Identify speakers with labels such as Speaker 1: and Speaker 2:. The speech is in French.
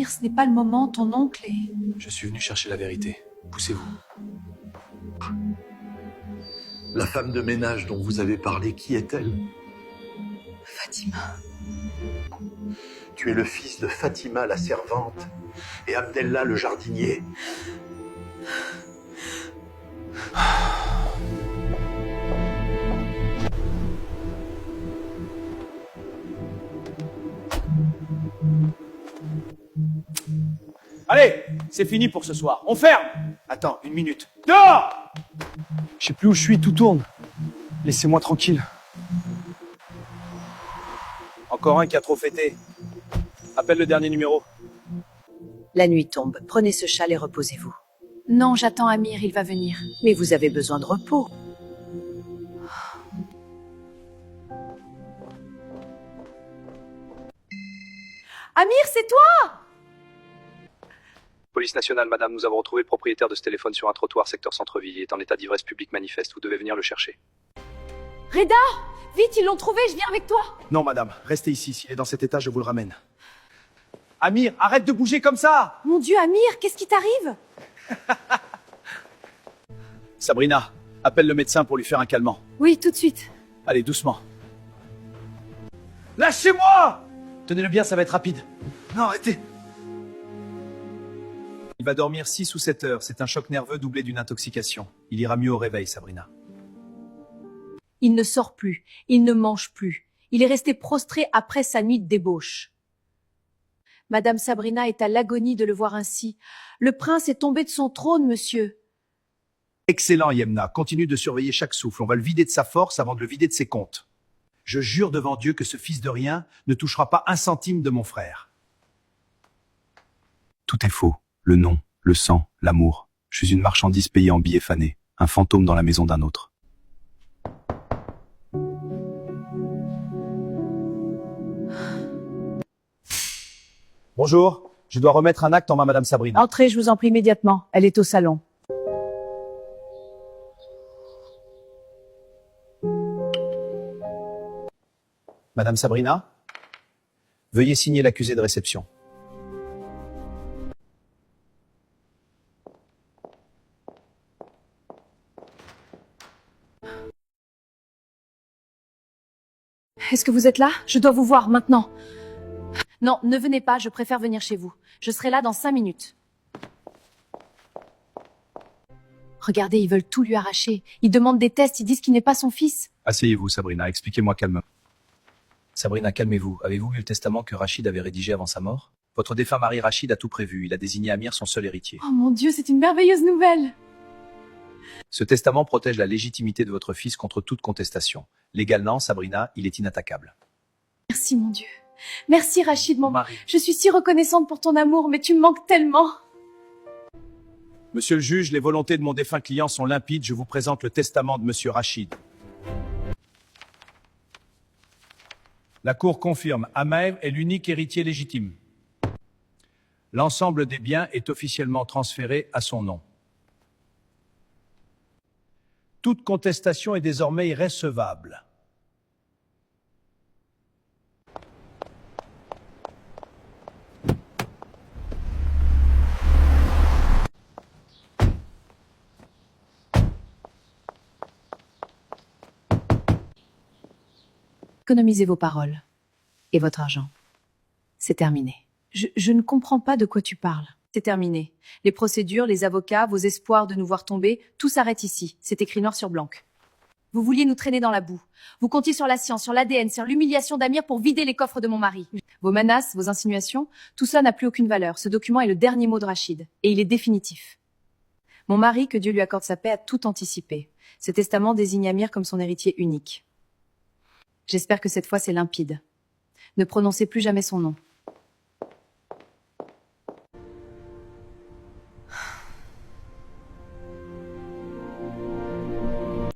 Speaker 1: Amir, ce n'est pas le moment, ton oncle est...
Speaker 2: Je suis venu chercher la vérité. Poussez-vous.
Speaker 3: La femme de ménage dont vous avez parlé, qui est-elle?
Speaker 1: Fatima.
Speaker 3: Tu es le fils de Fatima, la servante, et Abdellah, le jardinier.
Speaker 4: Allez, c'est fini pour ce soir. On ferme. Attends, une minute. Dehors!
Speaker 2: Je sais plus où je suis, tout tourne. Laissez-moi tranquille.
Speaker 4: Encore un qui a trop fêté. Appelle le dernier numéro.
Speaker 5: La nuit tombe, prenez ce châle et reposez-vous.
Speaker 1: Non, j'attends Amir, il va venir.
Speaker 5: Mais vous avez besoin de repos.
Speaker 1: Amir, c'est toi?
Speaker 2: Police nationale, madame, nous avons retrouvé le propriétaire de ce téléphone sur un trottoir secteur centre-ville. Il est en état d'ivresse publique manifeste. Vous devez venir le chercher.
Speaker 1: Reda, vite, ils l'ont trouvé, je viens avec toi.
Speaker 4: Non, madame, restez ici. S'il est dans cet état, je vous le ramène. Amir, arrête de bouger comme ça!
Speaker 1: Mon Dieu, Amir, qu'est-ce qui t'arrive?
Speaker 4: Sabrina, appelle le médecin pour lui faire un calmant.
Speaker 1: Oui, tout de suite.
Speaker 4: Allez, doucement. Lâchez-moi! Tenez-le bien, ça va être rapide. Non, arrêtez. Il va dormir 6 ou 7 heures. C'est un choc nerveux doublé d'une intoxication. Il ira mieux au réveil, Sabrina.
Speaker 1: Il ne sort plus, il ne mange plus. Il est resté prostré après sa nuit de débauche. Madame Sabrina est à l'agonie de le voir ainsi. Le prince est tombé de son trône, monsieur.
Speaker 4: Excellent, Yemna. Continue de surveiller chaque souffle. On va le vider de sa force avant de le vider de ses comptes. Je jure devant Dieu que ce fils de rien ne touchera pas un centime de mon frère.
Speaker 6: Tout est faux. Le nom, le sang, l'amour. Je suis une marchandise payée en billets fanés. Un fantôme dans la maison d'un autre.
Speaker 4: Bonjour. Je dois remettre un acte en main, Madame Sabrina.
Speaker 5: Entrez, je vous en prie immédiatement. Elle est au salon.
Speaker 4: Madame Sabrina, veuillez signer l'accusé de réception.
Speaker 1: Est-ce que vous êtes là? Je dois vous voir maintenant. Non, ne venez pas, je préfère venir chez vous. Je serai là dans 5 minutes. Regardez, ils veulent tout lui arracher. Ils demandent des tests, ils disent qu'il n'est pas son fils.
Speaker 6: Asseyez-vous, Sabrina. Expliquez-moi calmement.
Speaker 2: Sabrina, calmez-vous. Avez-vous lu le testament que Rachid avait rédigé avant sa mort? Votre défunt mari Rachid a tout prévu. Il a désigné Amir son seul héritier.
Speaker 1: Oh mon Dieu, c'est une merveilleuse nouvelle.
Speaker 2: Ce testament protège la légitimité de votre fils contre toute contestation. Légalement, Sabrina, il est inattaquable.
Speaker 1: Merci mon Dieu. Merci Rachid, mon mari. Je suis si reconnaissante pour ton amour, mais tu me manques tellement.
Speaker 4: Monsieur le juge, les volontés de mon défunt client sont limpides. Je vous présente le testament de Monsieur Rachid. La Cour confirme, Amir est l'unique héritier légitime. L'ensemble des biens est officiellement transféré à son nom. Toute contestation est désormais irrécevable.
Speaker 1: Économisez vos paroles. Et votre argent. C'est terminé. Je ne comprends pas de quoi tu parles. C'est terminé. Les procédures, les avocats, vos espoirs de nous voir tomber, tout s'arrête ici. C'est écrit noir sur blanc. Vous vouliez nous traîner dans la boue. Vous comptiez sur la science, sur l'ADN, sur l'humiliation d'Amir pour vider les coffres de mon mari. Vos menaces, vos insinuations, tout ça n'a plus aucune valeur. Ce document est le dernier mot de Rachid. Et il est définitif. Mon mari, que Dieu lui accorde sa paix, a tout anticipé. Ce testament désigne Amir comme son héritier unique. J'espère que cette fois c'est limpide. Ne prononcez plus jamais son nom.